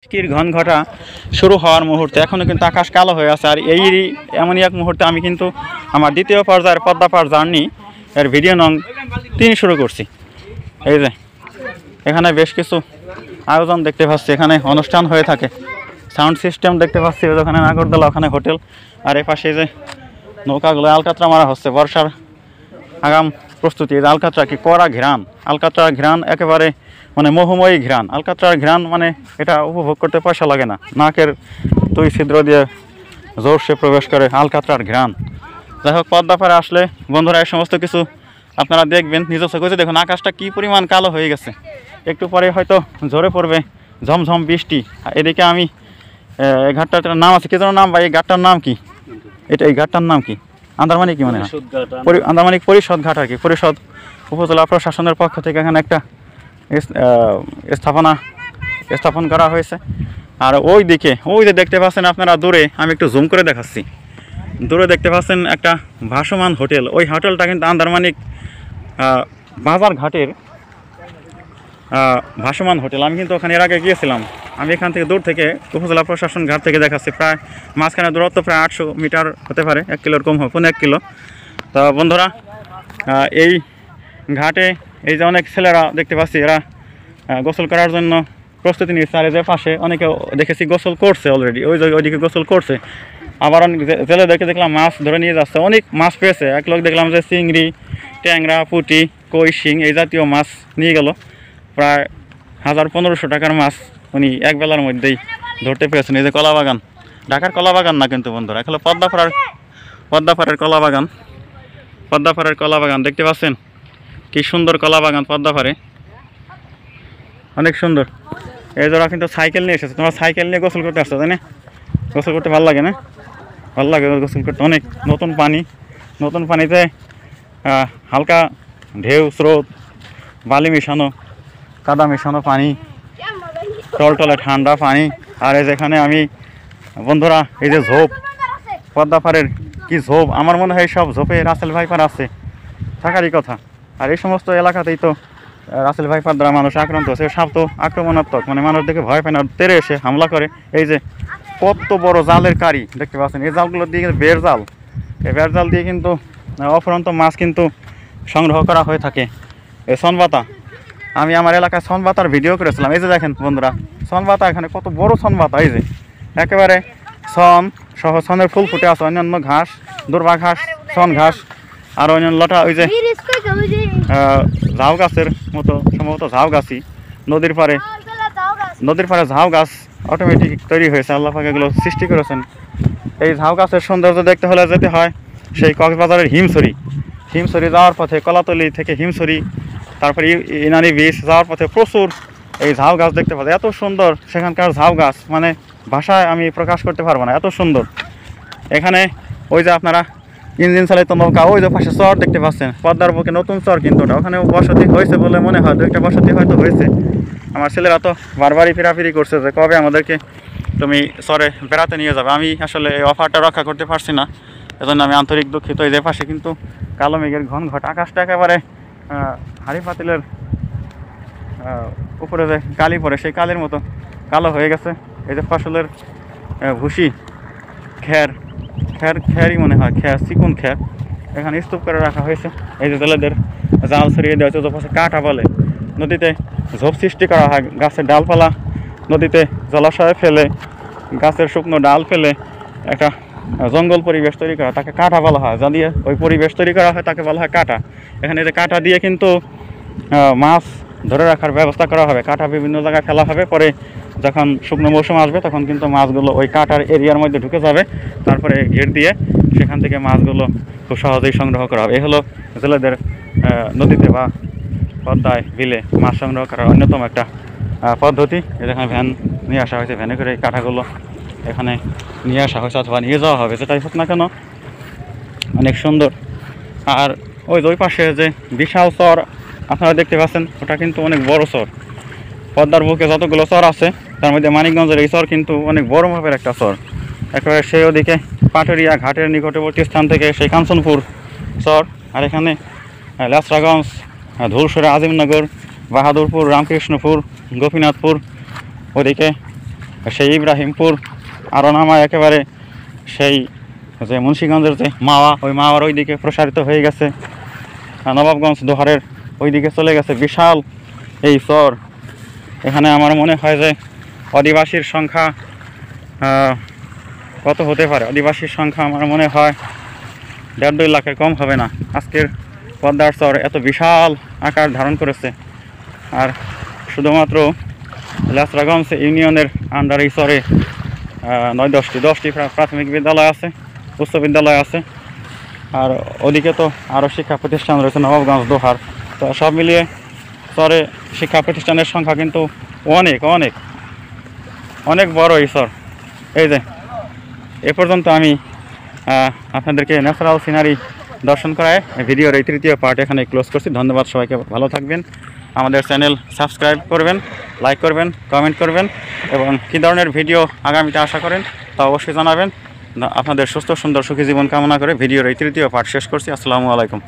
বৃষ্টির ঘনঘটা শুরু হওয়ার মুহূর্তে এখনও কিন্তু আকাশ কালো হয়ে আছে। আর এমনই এক মুহূর্তে আমি কিন্তু আমার দ্বিতীয় পর্যায়ের পদ্মাপাড় জার্নি এর ভিডিও নং 3 শুরু করছি। এই যে এখানে বেশ কিছু আয়োজন দেখতে পাচ্ছি, এখানে অনুষ্ঠান হয়ে থাকে, সাউন্ড সিস্টেম দেখতে পাচ্ছি, ওখানে নাগরদোলা, ওখানে হোটেল, আর এ পাশে যে নৌকাগুলো আলকাতরা মারা হচ্ছে বর্ষার আগাম প্রস্তুতি। এই যে আলকাতরা কি কড়া ঘ্রাণ, আলকাতরার ঘ্রাণ একেবারে মানে মোহময়ী ঘ্রাণ। আলকাতরার ঘ্রাণ মানে এটা উপভোগ করতে পয়সা লাগে না, নাকের 2 ছিদ্র দিয়ে জোরসে প্রবেশ করে আলকাতরার ঘ্রাণ। যাই হোক, পদ্মাপাড়ে আসলে বন্ধুরা এই সমস্ত কিছু আপনারা দেখবেন নিজস্ব চোখে। দেখুন আকাশটা কি পরিমাণ কালো হয়ে গেছে, একটু পরে হয়তো ঝরে পড়বে ঝমঝম বৃষ্টি। এদিকে আমি এই ঘাটটার নাম আছে, কি যেন নাম ভাই, এই ঘাটটার নাম কি? এই ঘাটটার নাম কি? আন্দারমানিক কি মনে হয়, আন্দারমানিক পরিষদ ঘাট আর কি। পরিষদ উপজেলা প্রশাসনের পক্ষ থেকে এখানে একটা স্থাপন করা হয়েছে। আর ওই দিকে ওই যে দেখতে পাচ্ছেন আপনারা দূরে, আমি একটু জুম করে দেখাচ্ছি, দূরে দেখতে পাচ্ছেন একটা ভাসমান হোটেল। ওই হোটেলটা কিন্তু আন্দারমানিক বাজার ঘাটের ভাসমান হোটেল। আমি কিন্তু ওখানে এর আগে গিয়েছিলাম। আমি এখান থেকে দূর থেকে উপজেলা প্রশাসন ঘাট থেকে দেখাচ্ছি, প্রায় মাঝখানে দূরত্ব প্রায় 800 মিটার হতে পারে, 1 কিলোর কম হবে, 1 কিলো। তো বন্ধুরা এই ঘাটে এই যে অনেক ছেলেরা দেখতে পাচ্ছি, এরা গোসল করার জন্য প্রস্তুতি নিচ্ছে। আর যে পাশে অনেকে দেখেছি গোসল করছে অলরেডি, ওইদিকে গোসল করছে। আবার অনেক জেলেদেরকে দেখলাম মাছ ধরে নিয়ে যাচ্ছে, অনেক মাছ পেয়েছে। এক লোক দেখলাম যে চিংড়ি, ট্যাংরা, পুঁটি, কই, শিং এই জাতীয় মাছ নিয়ে গেল। প্রায় 1000-1500 টাকার মাছ উনি এক বেলার মধ্যেই ধরতে পেরেছেন। এই যে কলা বাগান, ঢাকার কলা বাগান না কিন্তু বন্ধুরা, এখানে পদ্মাপাড়ের কলা বাগান। পদ্মাপাড়ের কলা বাগান দেখতে পাচ্ছেন, কি সুন্দর কলা বাগান পদ্মাপাড়ে, অনেক সুন্দর। এই যারা কিন্তু সাইকেল নিয়ে এসেছে, তোমরা সাইকেল নিয়ে গোসল করতে আসছো তাই না? গোসল করতে ভালো লাগে না? ভালো লাগে গোসল করতে। অনেক নতুন পানি, নতুন পানিতে হালকা ঢেউ, স্রোত, বালি মেশানো, কাদা মেশানো পানি, টলটলে ঠান্ডা পানি। আর এই যেখানে আমি বন্ধুরা এই যে ঝোপ, পদ্মাপাড়ের কি ঝোপ, আমার মনে হয় সব ঝোপে রাসেল ভাইপার আছে থাকারই কথা। আর এই সমস্ত এলাকাতেই তো রাসেল ভাইপার দ্বারা মানুষ আক্রান্ত হচ্ছে। সাপ তো আক্রমণাত্মক, মানে মানুষ দেখে ভয় পায় না, তেড়ে এসে হামলা করে। এই যে কত বড় জালের কারি দেখতে পাচ্ছেন, এই জালগুলো দিয়ে কিন্তু বের জাল, এই বের জাল দিয়ে কিন্তু অফুরন্ত মাছ কিন্তু সংগ্রহ করা হয়ে থাকে। এই সনবাতা, আমি আমার এলাকায় সনবাতার ভিডিও করেছিলাম। এই যে দেখেন বন্ধুরা সনবাতা, এখানে কত বড় সনবাতা, এই যে একেবারে সন সহ সনের ফুল ফুটে আছে, অন্যান্য ঘাস, দুর্বা ঘাস, সন ঘাস, আর অন্যান্য লতা, ওই যে ঝাউ গাছের মতো, সম্ভবত ঝাউ গাছই। নদীর পাড়ে ঝাউ গাছ অটোমেটিক তৈরি হয়েছে, আল্লাহ পাক এগুলো সৃষ্টি করেছেন। এই ঝাউ গাছের সৌন্দর্য দেখতে হলে যেতে হয় সেই কক্সবাজারের হিমছড়ি যাওয়ার পথে, কলাতলি থেকে হিমছড়ি, তারপরে ইনানি বিচ যাওয়ার পথে প্রচুর এই ঝাউ গাছ দেখতে পাওয়া যায়। এত সুন্দর সেখানকার ঝাউ গাছ, মানে ভাষায় আমি প্রকাশ করতে পারবো না, এত সুন্দর। এখানে ওই যে আপনারা ইঞ্জিন চালিত নৌকা, ওই যে পাশে চর দেখতে পাচ্ছেন, পদ্মার বুকে নতুন চর কিন্তু ওখানে বসতি হয়েছে বলে মনে হয়, 2টা বসতি হয়তো হয়েছে। আমার ছেলেরা তো বারবারই ফেরাফিরি করছে যে কবে আমাদেরকে তুমি চরে বেড়াতে নিয়ে যাবে। আমি আসলে এই অফারটা রক্ষা করতে পারছি না, এজন্য আমি আন্তরিক দুঃখিত। এই যে পাশে কিন্তু কালো মেঘের ঘনঘট, আকাশটা একেবারে হাড়ি পাতিলের উপরে যে কালি পড়ে সেই কালির মতো কালো হয়ে গেছে। এই যে ফসলের ভুসি, খ্যারই মনে হয়, চিকুন খ্যার এখানে স্তূপ করে রাখা হয়েছে। এই যে জেলেদের জাল ছড়িয়ে দেওয়া হচ্ছে, পাশে কাটা বলে, নদীতে ঝোপ সৃষ্টি করা হয়, গাছের ডালপালা নদীতে জলাশয়ে ফেলে, গাছের শুকনো ডাল ফেলে একটা জঙ্গল পরিবেশ তৈরি করা, তাকে কাটা বলা হয়। যা দিয়ে ওই পরিবেশ তৈরি করা হয় তাকে বলা হয় কাটা। এখানে যে কাটা দিয়ে কিন্তু মাছ ধরে রাখার ব্যবস্থা করা হবে, কাটা বিভিন্ন জায়গায় ফেলা হবে, পরে যখন শুকনো মৌসুম আসবে তখন কিন্তু মাছগুলো ওই কাটার এরিয়ার মধ্যে ঢুকে যাবে, তারপরে ঘের দিয়ে সেখান থেকে মাছগুলো খুব সহজেই সংগ্রহ করা হবে। এ হলো জেলেদের নদীতে বা পদ্মায় বিলে মাছ সংগ্রহ করার অন্যতম একটা পদ্ধতি। এখানে ভ্যান নিয়ে আসা হয়েছে, ভ্যানে করে এই কাটাগুলো এখানে নিয়ে আসা হয়েছে অথবা নিয়ে যাওয়া হবে, যেটাই হোক না কেন অনেক সুন্দর। আর ওই পাশে যে বিশাল চর আপনারা দেখতে পাচ্ছেন, ওটা কিন্তু অনেক বড় চর। পদ্মার বুকে যতগুলো চর আছে তার মধ্যে মানিকগঞ্জের এই চর কিন্তু অনেক বড় মাপের একটা চর। একেবারে সেই ওদিকে পাটুরিয়া ঘাটের নিকটবর্তী স্থান থেকে সেই কাঞ্চনপুর চর, আর এখানে লেসরাগঞ্জ, ধুলসরা, আজিমনগর, বাহাদুরপুর, রামকৃষ্ণপুর, গোপীনাথপুর, ওদিকে সেই ইব্রাহিমপুর আরও নামায় একেবারে সেই যে মুন্সিগঞ্জের যে মাওয়া, ওই মাওয়ার ওই দিকে প্রসারিত হয়ে গেছে, নবাবগঞ্জ দোহারের ওই দিকে চলে গেছে বিশাল এই চর। এখানে আমার মনে হয় যে আদিবাসীর সংখ্যা কত হতে পারে, আদিবাসীর সংখ্যা আমার মনে হয় 1.5-2 লাখের কম হবে না। আজকের পদ্মার চর এত বিশাল আকার ধারণ করেছে। আর শুধুমাত্র লেসরাগঞ্জ ইউনিয়নের আন্ডার এই চরে 9-10টি প্রাথমিক বিদ্যালয় আছে, উচ্চ বিদ্যালয় আছে, আর ওদিকে তো আরও শিক্ষা প্রতিষ্ঠান রয়েছে নবাবগঞ্জ দোহার। তো সব মিলিয়ে চরে শিক্ষা প্রতিষ্ঠানের সংখ্যা কিন্তু অনেক অনেক অনেক বড় এই চর। এই যে এ পর্যন্ত আমি আপনাদেরকে ন্যাচারাল সিনারি দর্শন করায় ভিডিওর এই 3য় পার্ট এখানে ক্লোজ করছি। ধন্যবাদ সবাইকে, ভালো থাকবেন। আমাদের চ্যানেল সাবস্ক্রাইব করবেন, লাইক করবেন, কমেন্ট করবেন এবং কী ধরনের ভিডিও আগামীতে আশা করেন তা অবশ্যই জানাবেন। আপনাদের সুস্থ সুন্দর সুখী জীবন কামনা করে ভিডিওর এই 3য় পার্ট শেষ করছি। আসসালামু আলাইকুম।